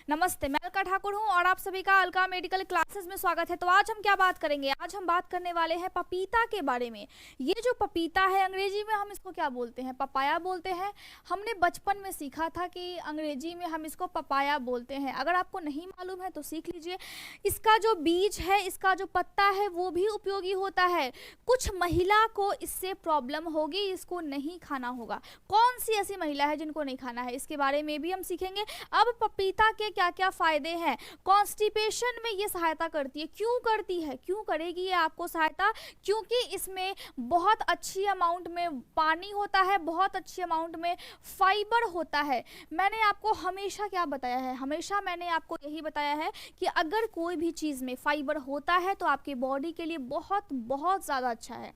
नमस्ते, मैं अलका ठाकुर हूं और आप सभी का अलका मेडिकल क्लासेस में स्वागत है। तो आज हम क्या बात करेंगे? आज हम बात करने वाले हैं पपीता के बारे में। ये जो पपीता है, अंग्रेजी में हम इसको क्या बोलते हैं? पपाया बोलते हैं। हमने बचपन में सीखा था कि अंग्रेजी में हम इसको पपाया बोलते हैं। अगर आपको नहीं मालूम है तो सीख लीजिए। इसका जो बीज है, इसका जो पत्ता है, वो भी उपयोगी होता है। कुछ महिला को इससे प्रॉब्लम होगी, इसको नहीं खाना होगा। कौन सी ऐसी महिला है जिनको नहीं खाना है, इसके बारे में भी हम सीखेंगे। अब पपीता के क्या क्या फायदे हैं? कॉन्स्टिपेशन में ये सहायता करती है। क्यों करती है, क्यों करेगी ये आपको सहायता? क्योंकि इसमें बहुत अच्छी अमाउंट में पानी होता है, बहुत अच्छी अमाउंट में फाइबर होता है। मैंने आपको हमेशा क्या बताया है? हमेशा मैंने आपको यही बताया है कि अगर कोई भी चीज़ में फाइबर होता है तो आपके बॉडी के लिए बहुत बहुत ज़्यादा अच्छा है।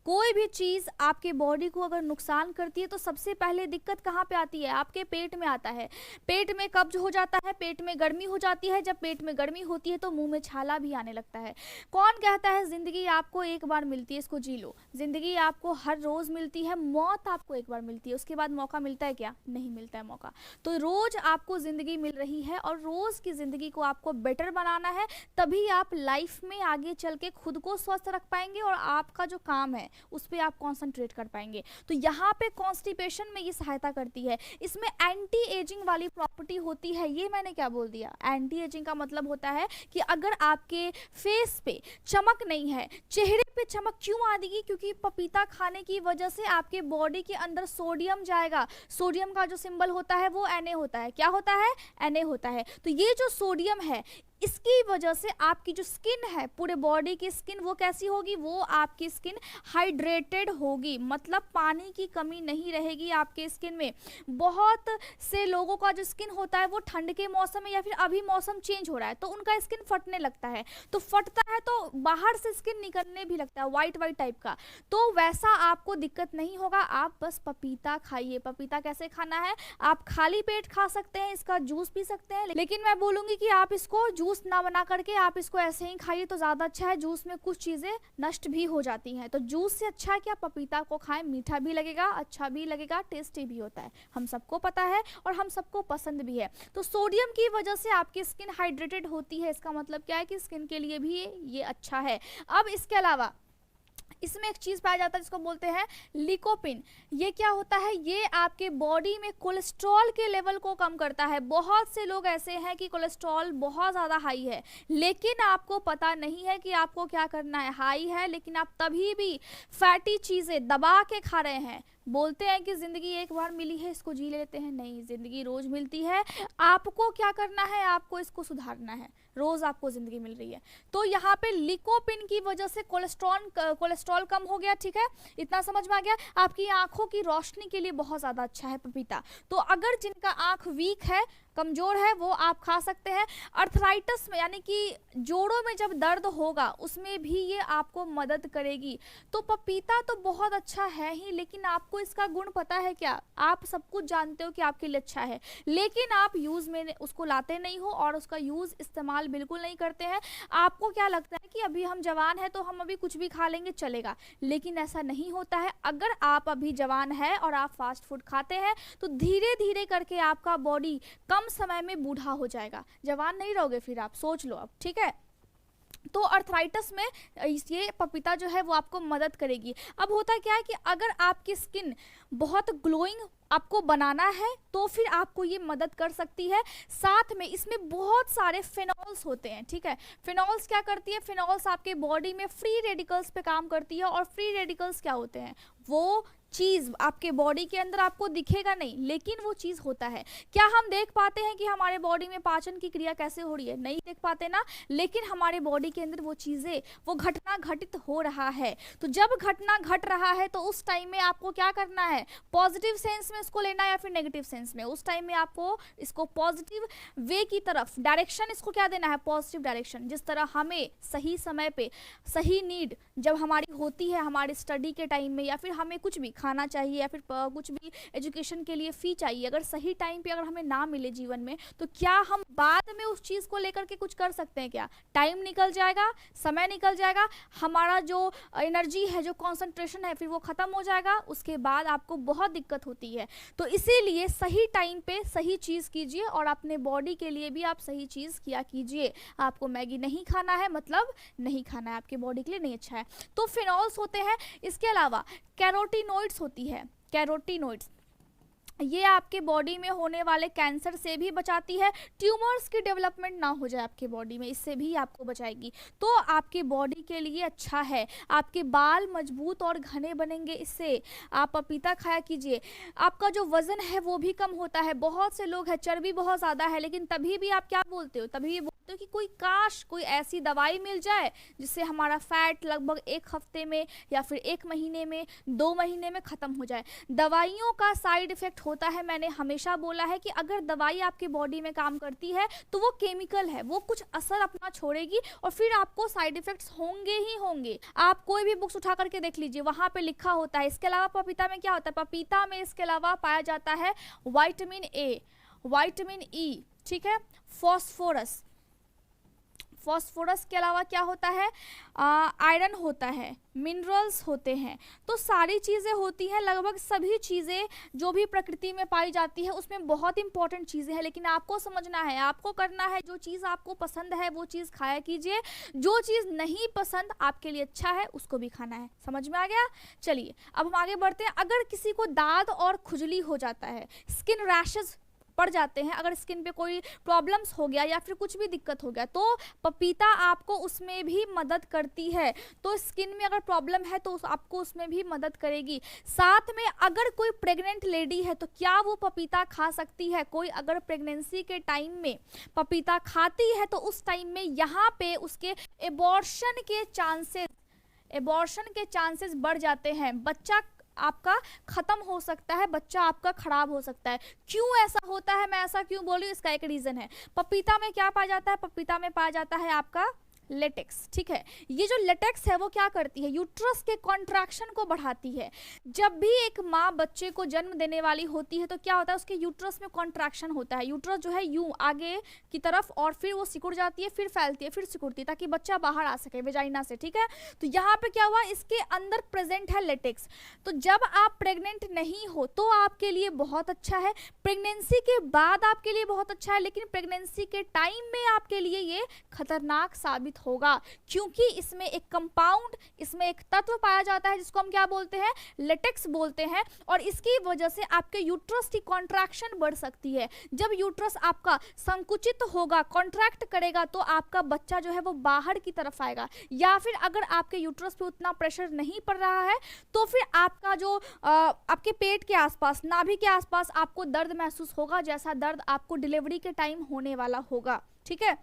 कोई भी चीज़ आपके बॉडी को अगर नुकसान करती है तो सबसे पहले दिक्कत कहाँ पे आती है? आपके पेट में आता है। पेट में कब्ज हो जाता है, पेट में गर्मी हो जाती है। जब पेट में गर्मी होती है तो मुंह में छाला भी आने लगता है। कौन कहता है जिंदगी आपको एक बार मिलती है, इसको जी लो। जिंदगी आपको हर रोज मिलती है, मौत आपको एक बार मिलती है, उसके बाद मौका मिलता है क्या? नहीं मिलता है मौका। तो रोज आपको जिंदगी मिल रही है और रोज की जिंदगी को आपको बेटर बनाना है, तभी आप लाइफ में आगे चल के खुद को स्वस्थ रख पाएंगे और आपका जो काम है उस पर आप कॉन्सेंट्रेट कर पाएंगे। तो यहाँ पे कॉन्स्टिपेशन में ये सहायता करती है। इसमें एंटी एजिंग वाली प्रॉपर्टी होती है। ये मैंने क्या बोल दिया? एंटी एजिंग का मतलब होता है कि अगर आपके फेस पे चमक नहीं है, चेहरे पे चमक क्यों आएगी? क्योंकि पपीता खाने की वजह से आपके बॉडी के अंदर सोडियम जाएगा। सोडियम का जो सिंबल होता है वो Na होता है। क्या होता है? Na होता है। तो ये जो सोडियम है, इसकी वजह से आपकी जो स्किन है, पूरे बॉडी की स्किन, वो कैसी होगी? वो आपकी स्किन हाइड्रेटेड होगी, मतलब पानी की कमी नहीं रहेगी आपके स्किन में। बहुत से लोगों का जो स्किन होता है वो ठंड के मौसम में या फिर अभी मौसम चेंज हो रहा है तो उनका स्किन फटने लगता है। तो फटता है तो बाहर से स्किन निकलने भी लगता है, वाइट वाइट टाइप का। तो वैसा आपको दिक्कत नहीं होगा। आप बस पपीता खाइए। पपीता कैसे खाना है? आप खाली पेट खा सकते हैं, इसका जूस पी सकते हैं, लेकिन मैं बोलूंगी कि आप इसको जूस ना बना करके आप इसको ऐसे ही खाइए तो ज़्यादा अच्छा है। जूस में कुछ चीज़ें नष्ट भी हो जाती हैं, तो जूस से अच्छा है कि आप पपीता को खाएं। मीठा भी लगेगा, अच्छा भी लगेगा, टेस्टी भी होता है, हम सबको पता है और हम सबको पसंद भी है। तो सोडियम की वजह से आपकी स्किन हाइड्रेटेड होती है। इसका मतलब क्या है कि स्किन के लिए भी ये अच्छा है। अब इसके अलावा इसमें एक चीज़ पाया जाता है जिसको बोलते हैं लिकोपिन। ये क्या होता है? ये आपके बॉडी में कोलेस्ट्रॉल के लेवल को कम करता है। बहुत से लोग ऐसे हैं कि कोलेस्ट्रॉल बहुत ज़्यादा हाई है, लेकिन आपको पता नहीं है कि आपको क्या करना है। हाई है लेकिन आप तभी भी फैटी चीज़ें दबा के खा रहे हैं। बोलते हैं कि ज़िंदगी एक बार मिली है, इसको जी लेते हैं। नहीं, ज़िंदगी रोज़ मिलती है। आपको क्या करना है? आपको इसको सुधारना है। रोज़ आपको ज़िंदगी मिल रही है। तो यहाँ पे लिकोपिन की वजह से कोलेस्ट्रॉल कम हो गया। ठीक है, इतना समझ में आ गया? आपकी आंखों की रोशनी के लिए बहुत ज़्यादा अच्छा है पपीता। तो अगर जिनका आंख वीक है, कमज़ोर है, वो आप खा सकते हैं। अर्थराइटिस में, यानी कि जोड़ों में जब दर्द होगा, उसमें भी ये आपको मदद करेगी। तो पपीता तो बहुत अच्छा है ही, लेकिन आपको इसका गुण पता है क्या? आप सब कुछ जानते हो कि आपके लिए अच्छा है, लेकिन आप यूज़ में उसको लाते नहीं हो और उसका यूज़ इस्तेमाल बिल्कुल नहीं करते हैं। आपको क्या लगता है कि अभी हम जवान हैं तो हम अभी कुछ भी खा लेंगे, चलेगा, लेकिन ऐसा नहीं होता है। अगर आप अभी जवान है और आप फास्ट फूड खाते हैं तो धीरे धीरे करके आपका बॉडी कम समय में बूढ़ा हो जाएगा। जवान नहीं रहोगे फिर आप, सोच लो अब। ठीक है, तो अर्थराइटिस में ये पपीता जो है वो आपको मदद करेगी। अब होता क्या है कि अगर आपकी स्किन बहुत ग्लोइंग आपको बनाना है तो फिर आपको ये मदद कर सकती है। साथ में इसमें बहुत सारे फिनॉल्स होते हैं। ठीक है, फिनॉल्स क्या करती है? फिनॉल्स आपके बॉडी में फ्री रेडिकल्स पे काम करती है। और फ्री रेडिकल्स क्या होते हैं? वो चीज़ आपके बॉडी के अंदर आपको दिखेगा नहीं, लेकिन वो चीज़ होता है। क्या हम देख पाते हैं कि हमारे बॉडी में पाचन की क्रिया कैसे हो रही है? नहीं देख पाते ना, लेकिन हमारे बॉडी के अंदर वो चीज़ें, वो घटना घटित हो रहा है। तो जब घटना घट रहा है तो उस टाइम में आपको क्या करना है? पॉजिटिव सेंस में इसको लेना या फिर नेगेटिव सेंस में? उस टाइम में आपको इसको पॉजिटिव वे की तरफ, डायरेक्शन इसको क्या देना है? Positive direction. जिस तरह हमें सही समय पे सही नीड जब हमारी होती है, हमारी स्टडी के टाइम में या फिर हमें कुछ भी खाना चाहिए या फिर कुछ भी एजुकेशन के लिए फ़ी चाहिए, अगर सही टाइम पे अगर हमें ना मिले जीवन में, तो क्या हम बाद में उस चीज़ को लेकर के कुछ कर सकते हैं? क्या टाइम निकल जाएगा, समय निकल जाएगा, हमारा जो एनर्जी है, जो कॉन्सेंट्रेशन है, फिर वो ख़त्म हो जाएगा, उसके बाद आपको बहुत दिक्कत होती है। तो इसीलिए सही टाइम पे सही चीज़ कीजिए और अपने बॉडी के लिए भी आप सही चीज़ किया कीजिए। आपको मैगी नहीं खाना है मतलब नहीं खाना है, आपके बॉडी के लिए नहीं अच्छा है। तो फिनॉल्स होते हैं, इसके अलावा कैरोटीनॉइड्स होती है, कैरोटीनॉइड्स ये आपके बॉडी में होने वाले कैंसर से भी बचाती है, ट्यूमर्स की डेवलपमेंट ना हो जाए आपके बॉडी में, इससे भी आपको बचाएगी। तो आपके बॉडी के लिए अच्छा है, आपके बाल मजबूत और घने बनेंगे इससे। आप पपीता खाया कीजिए, आपका जो वज़न है वो भी कम होता है। बहुत से लोग हैं चर्बी बहुत ज़्यादा है, लेकिन तभी भी आप क्या बोलते हो, तभी बोलते हो कि कोई काश कोई ऐसी दवाई मिल जाए जिससे हमारा फैट लगभग 1 हफ्ते में या फिर 1 महीने में, 2 महीने में ख़त्म हो जाए। दवाइयों का साइड इफ़ेक्ट होता है, मैंने हमेशा बोला है कि अगर दवाई आपके बॉडी में काम करती है तो वो केमिकल है, वो कुछ असर अपना छोड़ेगी और फिर आपको साइड इफेक्ट्स होंगे ही होंगे। आप कोई भी बुक्स उठा करके देख लीजिए, वहां पे लिखा होता है। इसके अलावा पपीता में क्या होता है, पपीता में इसके अलावा पाया जाता है विटामिन ए, विटामिन ई, ठीक है, फॉस्फोरस, फॉस्फोरस के अलावा क्या होता है, आयरन होता है, मिनरल्स होते हैं। तो सारी चीज़ें होती हैं, लगभग सभी चीज़ें जो भी प्रकृति में पाई जाती है उसमें बहुत इंपॉर्टेंट चीज़ें हैं। लेकिन आपको समझना है, आपको करना है, जो चीज़ आपको पसंद है वो चीज़ खाया कीजिए, जो चीज़ नहीं पसंद आपके लिए अच्छा है उसको भी खाना है। समझ में आ गया? चलिए अब हम आगे बढ़ते हैं। अगर किसी को दाद और खुजली हो जाता है, स्किन रैशेस पड़ जाते हैं, अगर स्किन पे कोई प्रॉब्लम्स हो गया या फिर कुछ भी दिक्कत हो गया, तो पपीता आपको उसमें भी मदद करती है। तो स्किन में अगर प्रॉब्लम है तो आपको उसमें भी मदद करेगी। साथ में अगर कोई प्रेग्नेंट लेडी है तो क्या वो पपीता खा सकती है? कोई अगर प्रेगनेंसी के टाइम में पपीता खाती है तो उस टाइम में यहाँ पे उसके एबॉर्शन के चांसेस बढ़ जाते हैं। बच्चा आपका खत्म हो सकता है, बच्चा आपका खराब हो सकता है। क्यों ऐसा होता है, मैं ऐसा क्यों बोल रही हूँ, इसका एक रीजन है। पपीता में क्या पाया जाता है, पपीता में पाया जाता है आपका लेटेक्स, ठीक है। ये जो लेटेक्स है वो क्या करती है, यूट्रस के कॉन्ट्रैक्शन को बढ़ाती है। जब भी एक माँ बच्चे को जन्म देने वाली होती है तो क्या होता है, उसके यूट्रस में कॉन्ट्रैक्शन होता है। यूट्रस जो है यूं आगे की तरफ और फिर वो सिकुड़ जाती है, फिर फैलती है, फिर सिकुड़ती है, ताकि बच्चा बाहर आ सके वेजाइना से, ठीक है। तो यहाँ पे क्या हुआ, इसके अंदर प्रेजेंट है लेटेक्स। तो जब आप प्रेग्नेंट नहीं हो तो आपके लिए बहुत अच्छा है, प्रेगनेंसी के बाद आपके लिए बहुत अच्छा है, लेकिन प्रेगनेंसी के टाइम में आपके लिए ये खतरनाक साबित होगा, क्योंकि इसमें एक कंपाउंड, इसमें एक तत्व पाया जाता है जिसको हम क्या बोलते हैं, लेटेक्स बोलते हैं। और इसकी वजह से आपके यूट्रस की कॉन्ट्रैक्शन बढ़ सकती है। जब यूट्रस आपका संकुचित होगा, कॉन्ट्रैक्ट करेगा, तो आपका बच्चा जो है वो बाहर की तरफ आएगा। या फिर अगर आपके यूट्रस पे उतना प्रेशर नहीं पड़ रहा है तो फिर आपका जो आपके पेट के आसपास, नाभि के आसपास आपको दर्द महसूस होगा, जैसा दर्द आपको डिलीवरी के टाइम होने वाला होगा, ठीक है।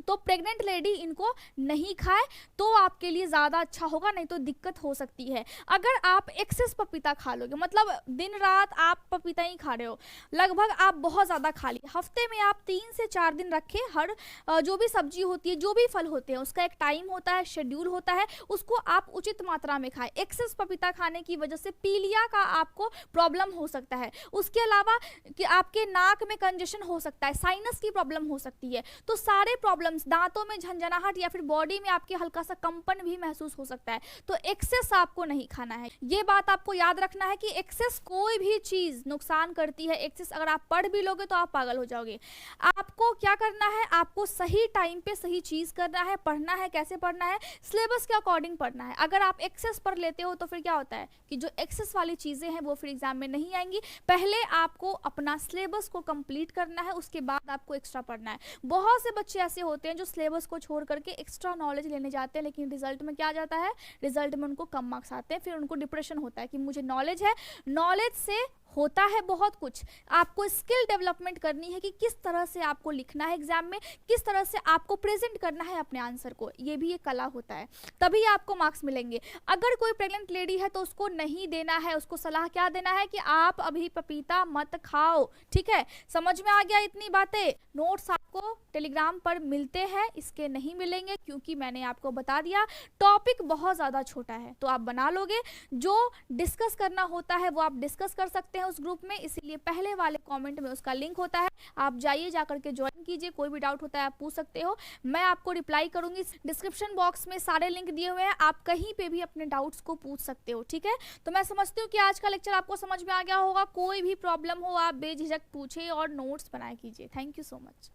तो प्रेग्नेंट लेडी इनको नहीं खाए तो आपके लिए ज़्यादा अच्छा होगा, नहीं तो दिक्कत हो सकती है। अगर आप एक्सेस पपीता खा लोगे, मतलब दिन रात आप पपीता ही खा रहे हो, लगभग आप बहुत ज़्यादा खा लिए, हफ्ते में आप 3 से 4 दिन रखें। हर जो भी सब्जी होती है, जो भी फल होते हैं, उसका एक टाइम होता है, शेड्यूल होता है, उसको आप उचित मात्रा में खाएं। एक्सेस पपीता खाने की वजह से पीलिया का आपको प्रॉब्लम हो सकता है। उसके अलावा कि आपके नाक में कंजेशन हो सकता है, साइनस की प्रॉब्लम हो सकती है। तो सारे प्रॉब्लम्स, दांतों में झंझनाहट या फिर बॉडी में आपके हल्का सा कंपन भी महसूस हो सकता है। तो एक्सेस आपको नहीं खाना है, ये बात आपको याद रखना है कि एक्सेस कोई भी चीज नुकसान करती है। एक्सेस अगर आप पढ़ भी लोगे तो आप पागल हो जाओगे। आपको क्या करना है, आपको सही टाइम पे सही चीज करना है, पढ़ना है। कैसे पढ़ना है, सिलेबस के अकॉर्डिंग पढ़ना है। अगर आप एक्सेस पढ़ लेते हो तो फिर क्या होता है कि जो एक्सेस वाली चीजें हैं वो फिर एग्जाम में नहीं आएंगी। पहले आपको अपना सिलेबस को कंप्लीट करना है, उसके बाद आपको एक्स्ट्रा पढ़ना है। बहुत से बच्चे ऐसे होते हैं जो सिलेबस को छोड़ करके एक्स्ट्रा नॉलेज लेने जाते हैं, लेकिन रिजल्ट में क्या आ जाता है, रिजल्ट में उनको कम मार्क्स आते हैं, फिर उनको डिप्रेशन होता है कि मुझे नॉलेज है, नॉलेज से होता है बहुत कुछ। आपको स्किल डेवलपमेंट करनी है कि किस तरह से आपको लिखना है एग्जाम में, किस तरह से आपको प्रेजेंट करना है अपने आंसर को, ये भी एक कला होता है, तभी आपको मार्क्स मिलेंगे। अगर कोई प्रेग्नेंट लेडी है तो उसको नहीं देना है, उसको सलाह क्या देना है कि आप अभी पपीता मत खाओ, ठीक है। समझ में आ गया इतनी बातें। नोट्स आपको टेलीग्राम पर मिलते हैं, इसके नहीं मिलेंगे क्योंकि मैंने आपको बता दिया टॉपिक बहुत ज़्यादा छोटा है, तो आप बना लोगे। जो डिस्कस करना होता है वो आप डिस्कस कर सकते हैं उस ग्रुप में, इसीलिए पहले वाले कमेंट में उसका लिंक होता है, आप जाइए जाकर के ज्वाइन कीजिए। कोई भी डाउट होता है आप पूछ सकते हो, मैं आपको रिप्लाई करूंगी। डिस्क्रिप्शन बॉक्स में सारे लिंक दिए हुए हैं, आप कहीं पे भी अपने डाउट्स को पूछ सकते हो, ठीक है। तो मैं समझती हूँ कि आज का लेक्चर आपको समझ में आ गया होगा। कोई भी प्रॉब्लम हो आप बेझिझक पूछिए और नोट्स बनाए कीजिए। Thank you so much.